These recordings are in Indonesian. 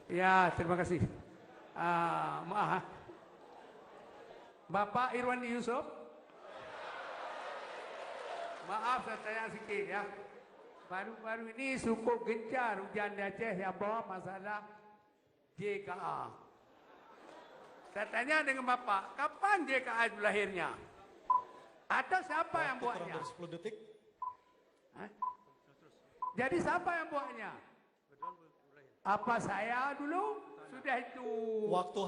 Ya, terima kasih. Maaf, Bapak Irwan Yusuf. Maaf saya tanya sikit ya. Baru-baru ini cukup gencar hujan di Aceh yang bawa masalah JKA. Saya tanya dengan Bapak, kapan JKA itu lahirnya? Atau siapa yang buatnya? Kurang dari 10 detik. Hah? Jadi siapa yang buatnya? Apa saya dulu? Sudah itu. Waktu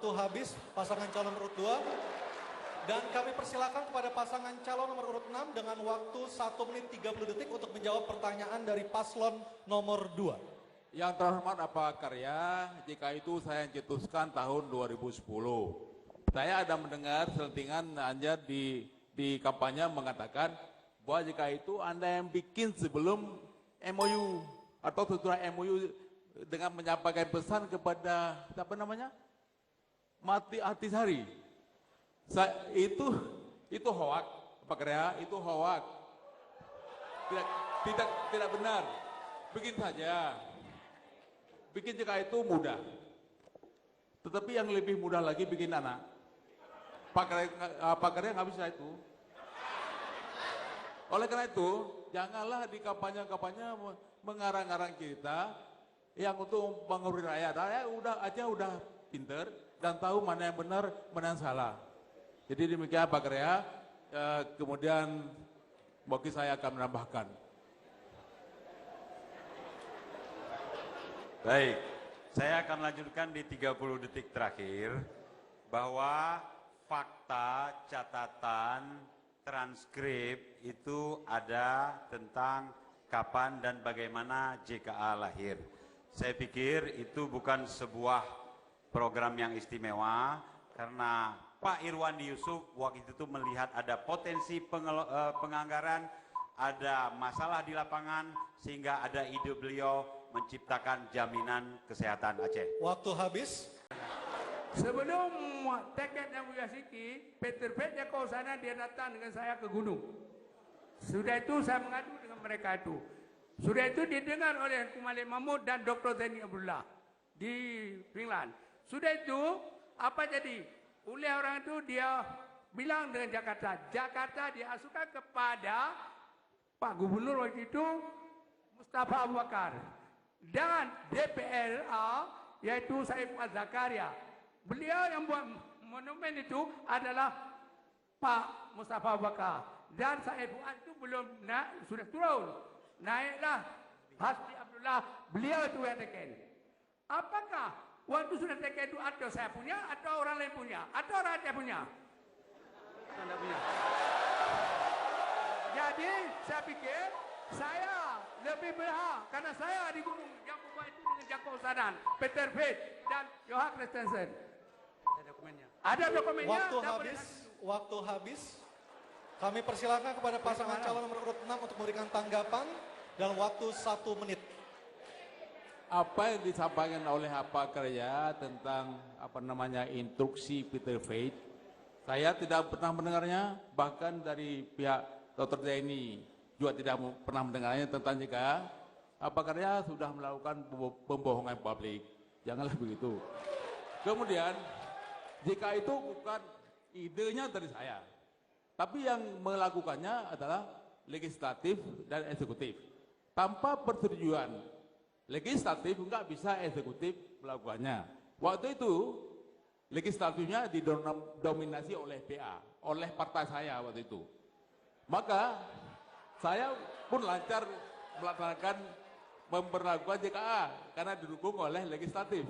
habis pasangan calon nomor urut 2. Dan kami persilakan kepada pasangan calon nomor urut 6 dengan waktu 1 menit 30 detik untuk menjawab pertanyaan dari paslon nomor 2. Yang terhormat Bapak Karya, jika itu saya cetuskan tahun 2010. Saya ada mendengar selentingan Anda di kampanye mengatakan bahwa jika itu Anda yang bikin sebelum MOU atau setelah MOU dengan menyampaikan pesan kepada siapa namanya? Mati Artisari. Itu hoak, Pak Karya, itu hoak. Tidak benar. Bikin saja. Bikin jika itu mudah. Tetapi yang lebih mudah lagi bikin anak. Pak Karya nggak bisa itu. Oleh karena itu, janganlah di kampanye-kampanye mengarang-arang kita yang untuk mengurusi rakyat. Rakyat udah pinter dan tahu mana yang benar, mana yang salah. Jadi demikian Pak Karya. Kemudian bagi saya akan menambahkan. Baik, saya akan lanjutkan di 30 detik terakhir bahwa fakta, catatan, transkrip itu ada tentang kapan dan bagaimana JKA lahir. Saya pikir itu bukan sebuah program yang istimewa karena Pak Irwan Yusuf waktu itu melihat ada potensi penganggaran, ada masalah di lapangan sehingga ada ide beliau menciptakan jaminan kesehatan Aceh. Waktu habis. Sebelum teket yang Buyasiki, Peter Petnya kau sana dia datang dengan saya ke gunung. Sudah itu saya mengadu dengan mereka itu. Sudah itu didengar oleh Malik Mahmud dan Dr. Zaini Abdullah di Finland. Sudah itu apa jadi? Oleh orang itu dia bilang dengan Jakarta. Jakarta diasuhkan kepada Pak Gubernur waktu itu Mustafa Abu Bakar. Dan DPRA yaitu Saif Az-Zakaria. Beliau yang buat monumen itu adalah Pak Mustafa Abu Bakar. Dan Saif itu belum naik, sudah turun. Naiklah Hasbi Abdullah, beliau itu yang teken. Apakah waktu sudah teken itu atau saya punya, atau orang lain punya, atau rakyat punya? Anda punya. Jadi saya pikir saya lebih berhak karena saya di gunung yang membuat itu dengan jangkau sadan Peter Pitt dan Johan Christensen. Ada dokumennya. Ada dokumennya. Waktu habis. Kami persilakan kepada pasangan calon nomor urut 6 untuk memberikan tanggapan dalam waktu 1 menit. Apa yang disampaikan oleh Pak Karya tentang instruksi Peter Pitt, saya tidak pernah mendengarnya, bahkan dari pihak Dr. Zaini juga tidak pernah mendengarnya tentang jika Pak Karya sudah melakukan pembohongan publik. Janganlah begitu. Kemudian, jika itu bukan idenya dari saya, tapi yang melakukannya adalah legislatif dan eksekutif. Tanpa persetujuan legislatif nggak bisa eksekutif melakukannya. Waktu itu legislatifnya didominasi oleh PA, oleh partai saya waktu itu. Maka saya pun lancar melaksanakan memperlakukan JKA karena didukung oleh legislatif.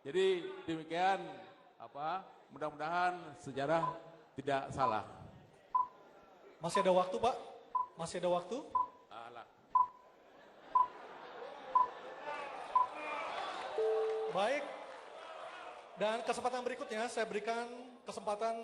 Jadi demikian mudah-mudahan sejarah tidak salah. Masih ada waktu, Pak? Masih ada waktu? Baik. Dan kesempatan berikutnya saya berikan kesempatan